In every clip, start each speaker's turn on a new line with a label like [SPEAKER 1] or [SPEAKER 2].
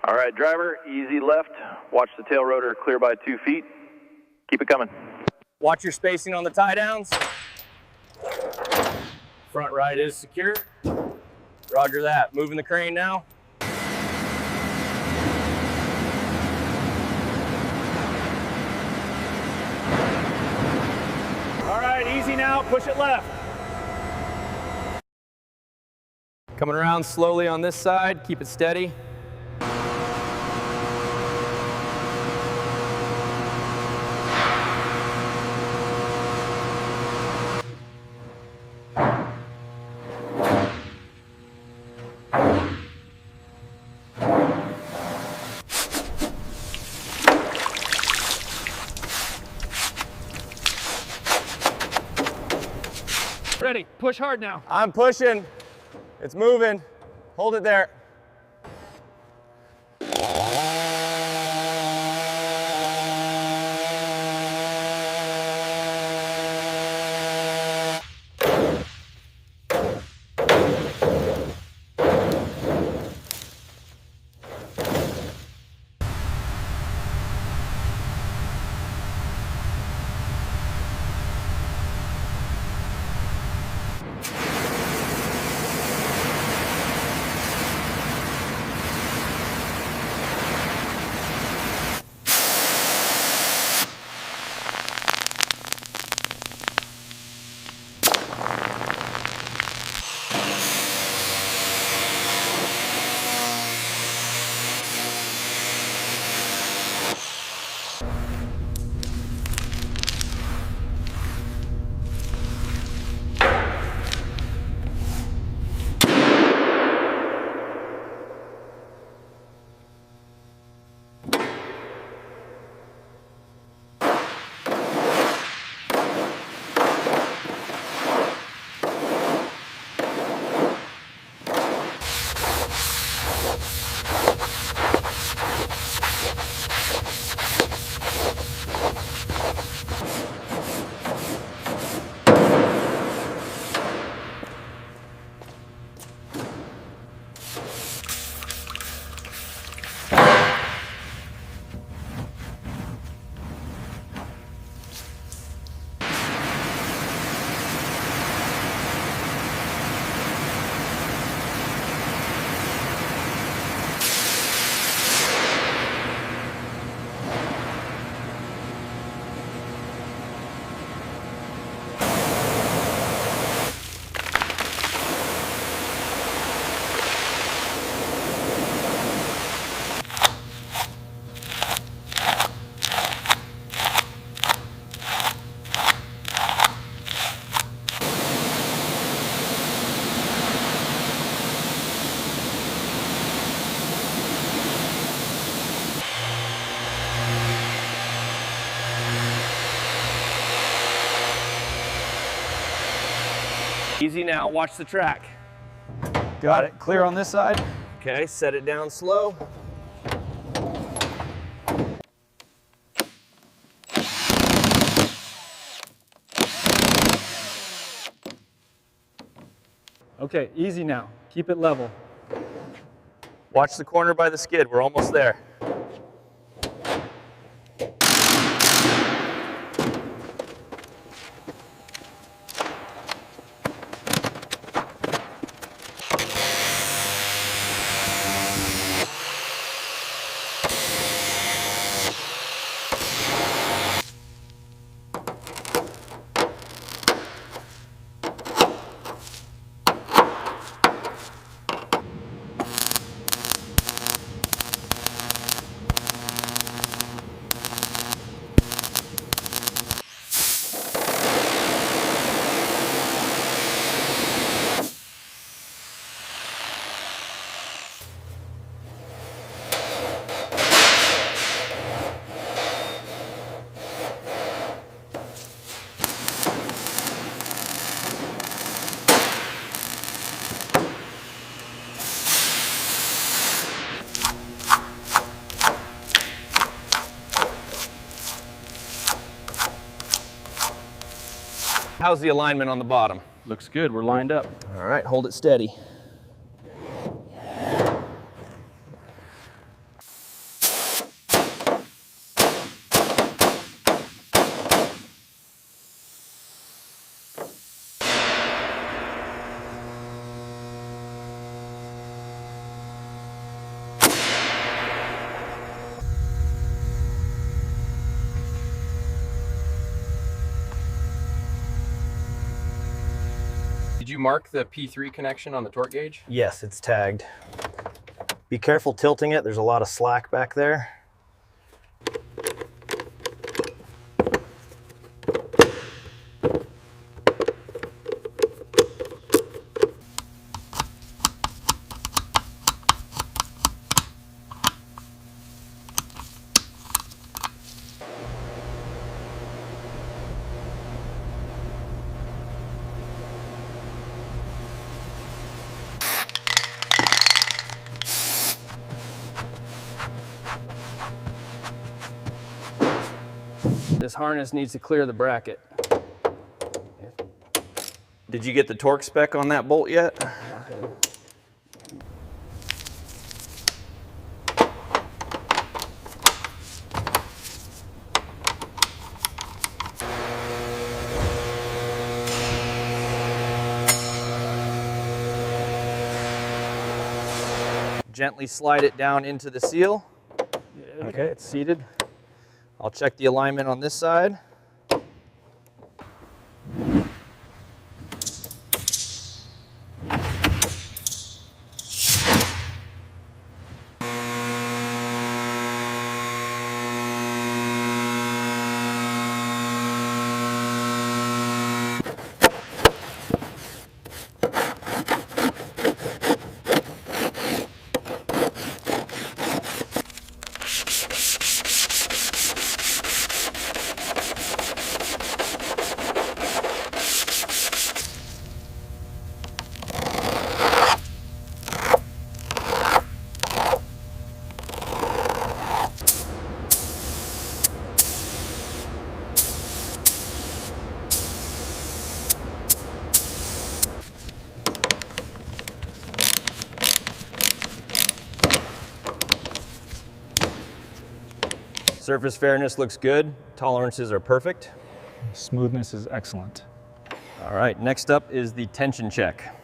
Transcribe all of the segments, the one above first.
[SPEAKER 1] All right, driver, easy left. Watch the tail rotor clear by 2 feet. Keep it coming.
[SPEAKER 2] Watch your spacing on the tie downs. Front right is secure. Roger that. Moving the crane now.
[SPEAKER 3] All right, easy now, push it left.
[SPEAKER 2] Coming around slowly on this side, keep it steady.
[SPEAKER 3] Ready, push hard now.
[SPEAKER 2] I'm pushing. It's moving. Hold it there. Easy now, watch the track.
[SPEAKER 3] Got it, clear on this side.
[SPEAKER 2] Okay, set it down slow.
[SPEAKER 3] Okay, easy now, keep it level.
[SPEAKER 2] Watch the corner by the skid, we're almost there. How's the alignment on the bottom?
[SPEAKER 3] Looks good, we're lined up.
[SPEAKER 2] All right, hold it steady. you mark the P3 connection on the torque gauge?
[SPEAKER 4] Yes, it's tagged. Be careful tilting it. There's a lot of slack back there.
[SPEAKER 3] This harness needs to clear the bracket.
[SPEAKER 4] Did you get the torque spec on that bolt yet? Gently slide it down into the seal.
[SPEAKER 3] Okay, it's seated.
[SPEAKER 4] I'll check the alignment on this side. Surface fairness looks good. Tolerances are perfect.
[SPEAKER 3] Smoothness is excellent.
[SPEAKER 4] All right, next up is the tension check.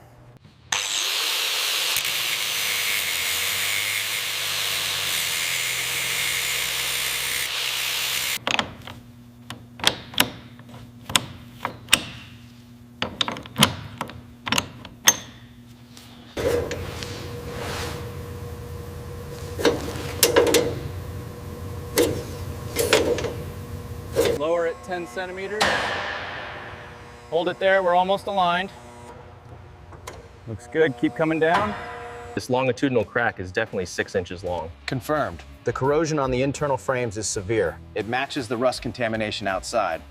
[SPEAKER 3] Lower it 10 centimeters. Hold it there, we're almost aligned. Looks good, keep coming down.
[SPEAKER 2] This longitudinal crack is definitely 6 inches long.
[SPEAKER 4] Confirmed. The corrosion on the internal frames is severe. It matches the rust contamination outside.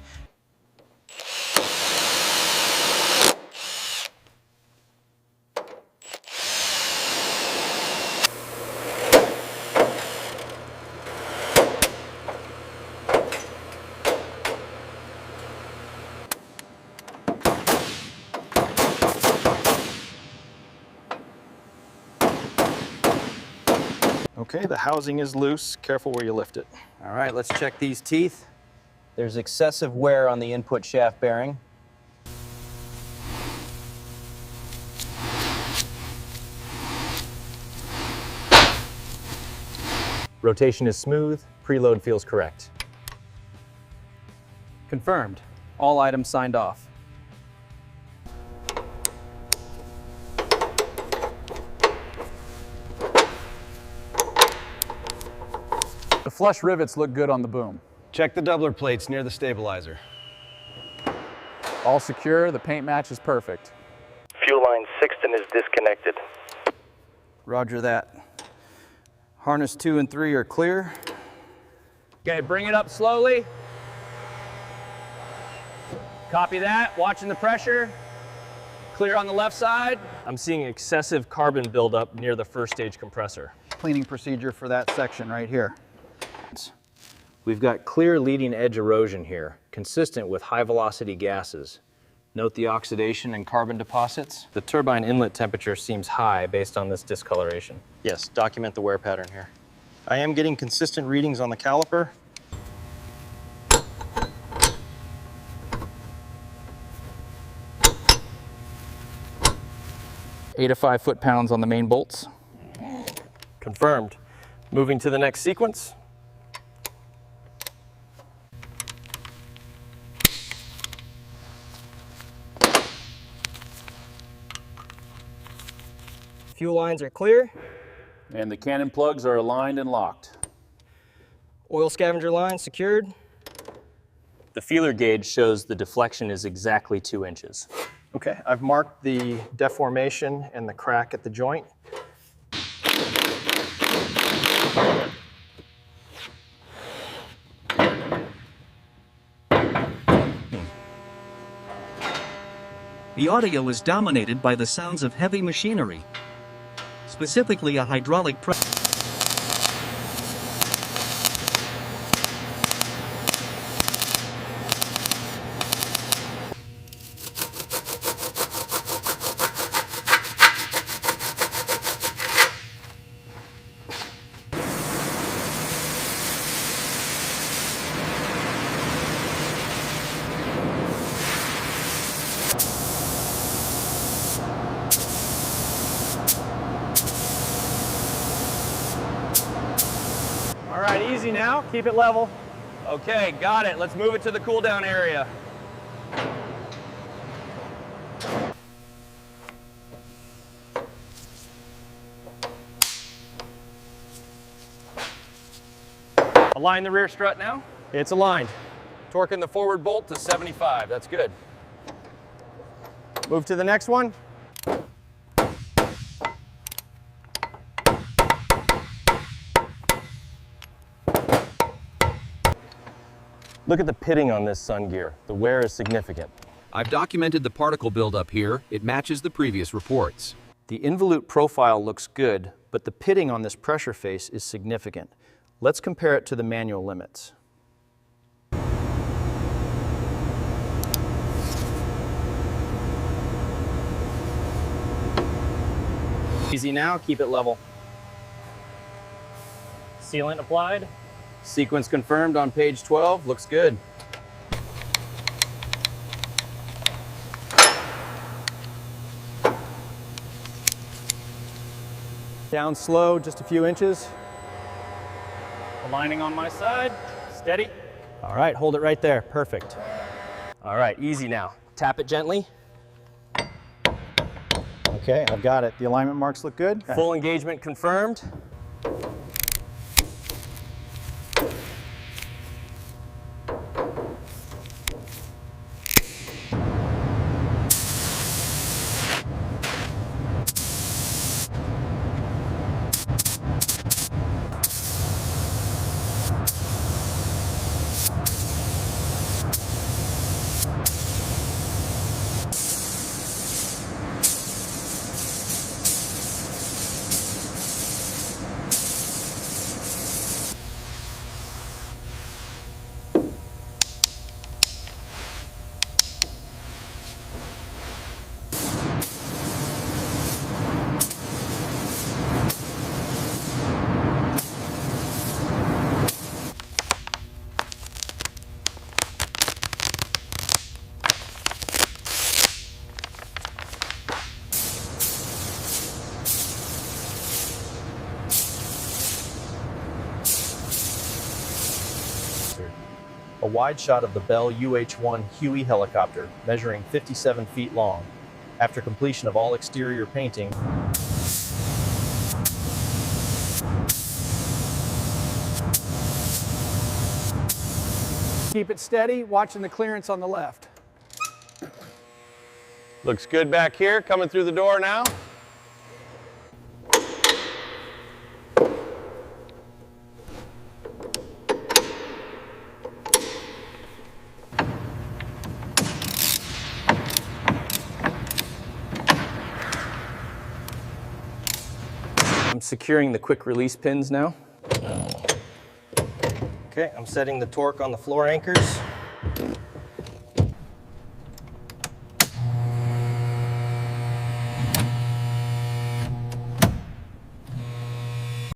[SPEAKER 4] Okay, the housing is loose. Careful where you lift it. All right, let's check these teeth. There's excessive wear on the input shaft bearing. Rotation is smooth. Preload feels correct.
[SPEAKER 3] Confirmed. All items signed off. The flush rivets look good on the boom.
[SPEAKER 4] Check the doubler plates near the stabilizer.
[SPEAKER 3] All secure, the paint match is perfect.
[SPEAKER 1] Fuel line 16 is disconnected.
[SPEAKER 4] Roger that. Harness 2 and 3 are clear.
[SPEAKER 3] Okay, bring it up slowly. Copy that, watching the pressure. Clear on the left side.
[SPEAKER 4] I'm seeing excessive carbon buildup near the first stage compressor.
[SPEAKER 5] Cleaning procedure for that section right here.
[SPEAKER 4] We've got clear leading edge erosion here, consistent with high velocity gases. Note the oxidation and carbon deposits. The turbine inlet temperature seems high based on this discoloration. Yes, document the wear pattern here. I am getting consistent readings on the caliper.
[SPEAKER 3] Eight to 5 foot-pounds on the main bolts.
[SPEAKER 4] Confirmed. Moving to the next sequence.
[SPEAKER 2] fuel lines are clear.
[SPEAKER 6] And the cannon plugs are aligned and locked.
[SPEAKER 2] Oil scavenger line secured.
[SPEAKER 4] The feeler gauge shows the deflection is exactly 2 inches. Okay, I've marked the deformation and the crack at the joint.
[SPEAKER 7] The audio is dominated by the sounds of heavy machinery, specifically a hydraulic press.
[SPEAKER 2] All right, easy now. Keep it level.
[SPEAKER 3] Okay, got it. Let's move it to the cool down area. Align the rear strut now.
[SPEAKER 2] It's aligned.
[SPEAKER 3] Torquing the forward bolt to 75. That's good.
[SPEAKER 2] Move to the next one.
[SPEAKER 3] Look at the pitting on this sun gear. The wear is significant.
[SPEAKER 8] I've documented the particle buildup here. It matches the previous reports.
[SPEAKER 4] The involute profile looks good, but the pitting on this pressure face is significant. Let's compare it to the manual limits.
[SPEAKER 2] Easy now. Keep it level. Sealant applied.
[SPEAKER 3] Sequence confirmed on page 12. Looks good.
[SPEAKER 2] Down slow, just a few inches. Aligning on my side. Steady.
[SPEAKER 4] All right, hold it right there. Perfect.
[SPEAKER 3] All right, easy now. Tap it gently.
[SPEAKER 5] Okay, I've got it. The alignment marks look good.
[SPEAKER 3] Full engagement confirmed.
[SPEAKER 4] A wide shot of the Bell UH-1 Huey helicopter, measuring 57 feet long. After completion of all exterior painting,
[SPEAKER 5] Keep it steady, watching the clearance on the left.
[SPEAKER 3] Looks good back here. Coming through the door now.
[SPEAKER 4] I'm securing the quick release pins now. Okay, I'm setting the torque on the floor anchors.